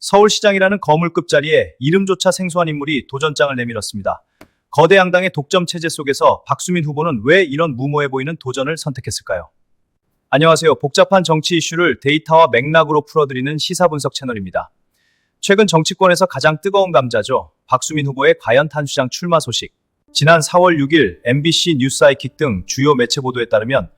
서울시장이라는 거물급 자리에 이름조차 생소한 인물이 도전장을 내밀었습니다. 거대 양당의 독점 체제 속에서 박수민 후보는 왜 이런 무모해 보이는 도전을 선택했을까요? 안녕하세요. 복잡한 정치 이슈를 데이터와 맥락으로 풀어드리는 시사 분석 채널입니다. 최근 정치권에서 가장 뜨거운 감자죠. 박수민 후보의 과연 탄수장 출마 소식. 지난 4월 6일 MBC 뉴스아이킥 등 주요 매체 보도에 따르면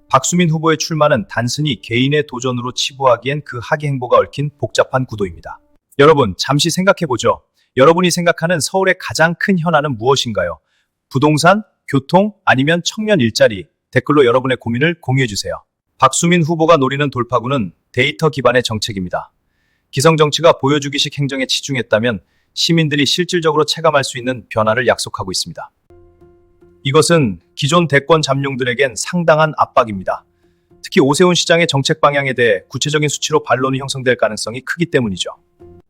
박수민 후보의 출마는 단순히 개인의 도전으로 치부하기엔 그 하기 행보가 얽힌 복잡한 구도입니다. 여러분, 잠시 생각해보죠. 여러분이 생각하는 서울의 가장 큰 현안은 무엇인가요? 부동산, 교통, 아니면 청년 일자리? 댓글로 여러분의 고민을 공유해주세요. 박수민 후보가 노리는 돌파구는 데이터 기반의 정책입니다. 기성정치가 보여주기식 행정에 치중했다면 시민들이 실질적으로 체감할 수 있는 변화를 약속하고 있습니다. 이것은 기존 대권 잠룡들에겐 상당한 압박입니다. 특히 오세훈 시장의 정책 방향에 대해 구체적인 수치로 반론이 형성될 가능성이 크기 때문이죠.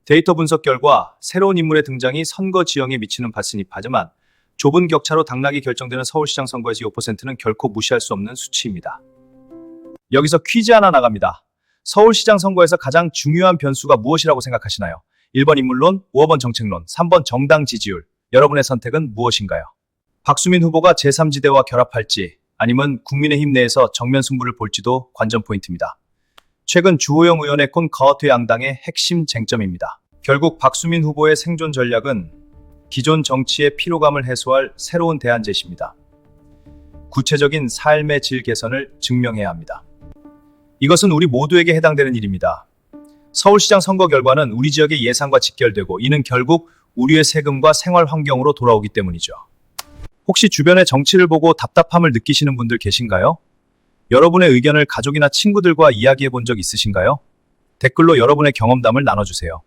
데이터 분석 결과 새로운 인물의 등장이 선거 지형에 미치는 밭이니하지만 좁은 격차로 당락이 결정되는 서울시장 선거에서 5%는 결코 무시할 수 없는 수치입니다. 여기서 퀴즈 하나 나갑니다. 서울시장 선거에서 가장 중요한 변수가 무엇이라고 생각하시나요? 1번 인물론, 5번 정책론, 3번 정당 지지율. 여러분의 선택은 무엇인가요? 박수민 후보가 제3지대와 결합할지 아니면 국민의힘 내에서 정면 승부를 볼지도 관전 포인트입니다. 최근 주호영 의원의 꼰 거대 양당의 핵심 쟁점입니다. 결국 박수민 후보의 생존 전략은 기존 정치의 피로감을 해소할 새로운 대안 제시입니다. 구체적인 삶의 질 개선을 증명해야 합니다. 이것은 우리 모두에게 해당되는 일입니다. 서울시장 선거 결과는 우리 지역의 예상과 직결되고 이는 결국 우리의 세금과 생활 환경으로 돌아오기 때문이죠. 혹시 주변의 정치를 보고 답답함을 느끼시는 분들 계신가요? 여러분의 의견을 가족이나 친구들과 이야기해 본 적 있으신가요? 댓글로 여러분의 경험담을 나눠주세요.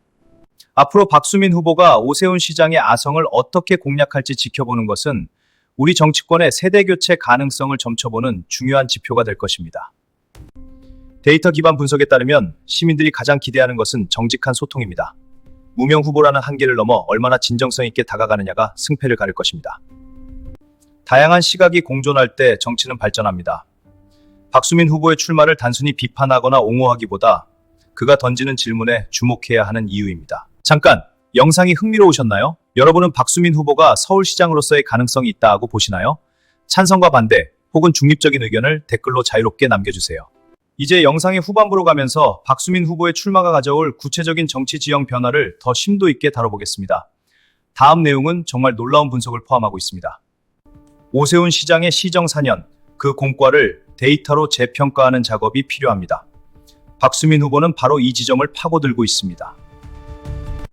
앞으로 박수민 후보가 오세훈 시장의 아성을 어떻게 공략할지 지켜보는 것은 우리 정치권의 세대교체 가능성을 점쳐보는 중요한 지표가 될 것입니다. 데이터 기반 분석에 따르면 시민들이 가장 기대하는 것은 정직한 소통입니다. 무명 후보라는 한계를 넘어 얼마나 진정성 있게 다가가느냐가 승패를 가릴 것입니다. 다양한 시각이 공존할 때 정치는 발전합니다. 박수민 후보의 출마를 단순히 비판하거나 옹호하기보다 그가 던지는 질문에 주목해야 하는 이유입니다. 잠깐, 영상이 흥미로우셨나요? 여러분은 박수민 후보가 서울시장으로서의 가능성이 있다고 보시나요? 찬성과 반대, 혹은 중립적인 의견을 댓글로 자유롭게 남겨주세요. 이제 영상의 후반부로 가면서 박수민 후보의 출마가 가져올 구체적인 정치 지형 변화를 더 심도 있게 다뤄보겠습니다. 다음 내용은 정말 놀라운 분석을 포함하고 있습니다. 오세훈 시장의 시정 4년, 그 공과를 데이터로 재평가하는 작업이 필요합니다. 박수민 후보는 바로 이 지점을 파고들고 있습니다.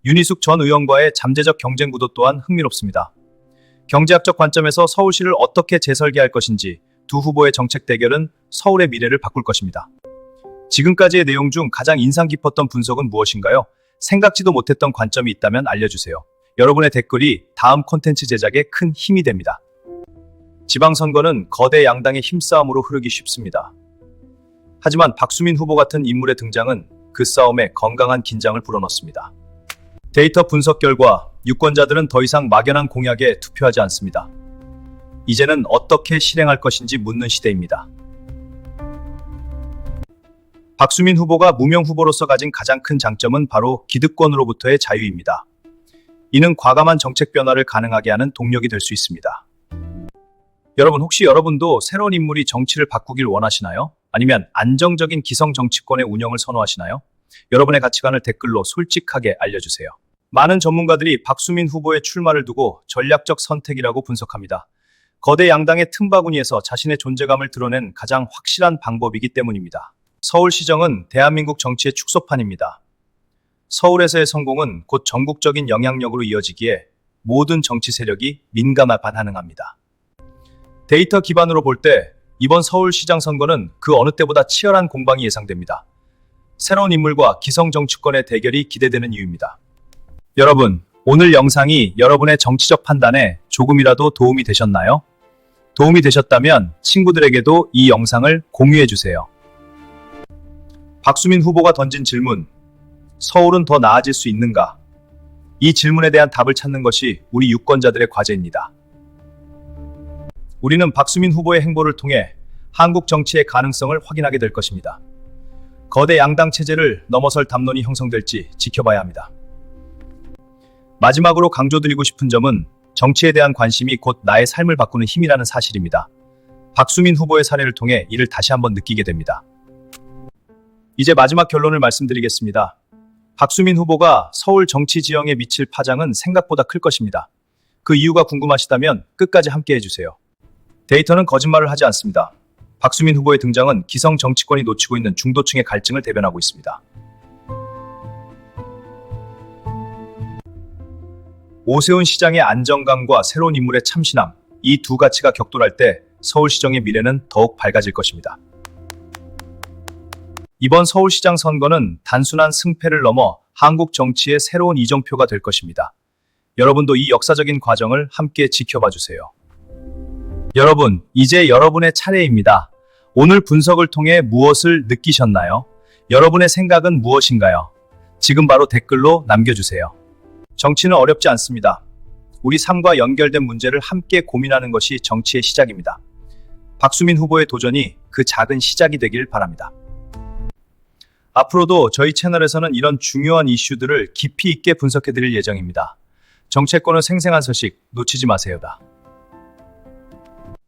윤희숙 전 의원과의 잠재적 경쟁 구도 또한 흥미롭습니다. 경제학적 관점에서 서울시를 어떻게 재설계할 것인지 두 후보의 정책 대결은 서울의 미래를 바꿀 것입니다. 지금까지의 내용 중 가장 인상 깊었던 분석은 무엇인가요? 생각지도 못했던 관점이 있다면 알려주세요. 여러분의 댓글이 다음 콘텐츠 제작에 큰 힘이 됩니다. 지방선거는 거대 양당의 힘싸움으로 흐르기 쉽습니다. 하지만 박수민 후보 같은 인물의 등장은 그 싸움에 건강한 긴장을 불어넣습니다. 데이터 분석 결과 유권자들은 더 이상 막연한 공약에 투표하지 않습니다. 이제는 어떻게 실행할 것인지 묻는 시대입니다. 박수민 후보가 무명 후보로서 가진 가장 큰 장점은 바로 기득권으로부터의 자유입니다. 이는 과감한 정책 변화를 가능하게 하는 동력이 될 수 있습니다. 여러분, 혹시 여러분도 새로운 인물이 정치를 바꾸길 원하시나요? 아니면 안정적인 기성 정치권의 운영을 선호하시나요? 여러분의 가치관을 댓글로 솔직하게 알려주세요. 많은 전문가들이 박수민 후보의 출마를 두고 전략적 선택이라고 분석합니다. 거대 양당의 틈바구니에서 자신의 존재감을 드러낸 가장 확실한 방법이기 때문입니다. 서울시정은 대한민국 정치의 축소판입니다. 서울에서의 성공은 곧 전국적인 영향력으로 이어지기에 모든 정치 세력이 민감한 반응합니다. 데이터 기반으로 볼 때 이번 서울시장 선거는 그 어느 때보다 치열한 공방이 예상됩니다. 새로운 인물과 기성 정치권의 대결이 기대되는 이유입니다. 여러분, 오늘 영상이 여러분의 정치적 판단에 조금이라도 도움이 되셨나요? 도움이 되셨다면 친구들에게도 이 영상을 공유해주세요. 박수민 후보가 던진 질문, 서울은 더 나아질 수 있는가? 이 질문에 대한 답을 찾는 것이 우리 유권자들의 과제입니다. 우리는 박수민 후보의 행보를 통해 한국 정치의 가능성을 확인하게 될 것입니다. 거대 양당 체제를 넘어설 담론이 형성될지 지켜봐야 합니다. 마지막으로 강조드리고 싶은 점은 정치에 대한 관심이 곧 나의 삶을 바꾸는 힘이라는 사실입니다. 박수민 후보의 사례를 통해 이를 다시 한번 느끼게 됩니다. 이제 마지막 결론을 말씀드리겠습니다. 박수민 후보가 서울 정치 지형에 미칠 파장은 생각보다 클 것입니다. 그 이유가 궁금하시다면 끝까지 함께 해주세요. 데이터는 거짓말을 하지 않습니다. 박수민 후보의 등장은 기성 정치권이 놓치고 있는 중도층의 갈증을 대변하고 있습니다. 오세훈 시장의 안정감과 새로운 인물의 참신함, 이 두 가치가 격돌할 때 서울시정의 미래는 더욱 밝아질 것입니다. 이번 서울시장 선거는 단순한 승패를 넘어 한국 정치의 새로운 이정표가 될 것입니다. 여러분도 이 역사적인 과정을 함께 지켜봐 주세요. 여러분, 이제 여러분의 차례입니다. 오늘 분석을 통해 무엇을 느끼셨나요? 여러분의 생각은 무엇인가요? 지금 바로 댓글로 남겨주세요. 정치는 어렵지 않습니다. 우리 삶과 연결된 문제를 함께 고민하는 것이 정치의 시작입니다. 박수민 후보의 도전이 그 작은 시작이 되길 바랍니다. 앞으로도 저희 채널에서는 이런 중요한 이슈들을 깊이 있게 분석해드릴 예정입니다. 정치권의 생생한 소식 놓치지 마세요다.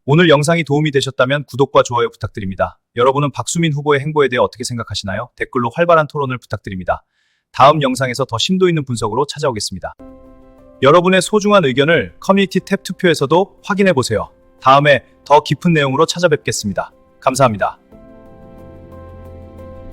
오늘 영상이 도움이 되셨다면 구독과 좋아요 부탁드립니다. 여러분은 박수민 후보의 행보에 대해 어떻게 생각하시나요? 댓글로 활발한 토론을 부탁드립니다. 다음 영상에서 더 심도 있는 분석으로 찾아오겠습니다. 여러분의 소중한 의견을 커뮤니티 탭 투표에서도 확인해보세요. 다음에 더 깊은 내용으로 찾아뵙겠습니다. 감사합니다.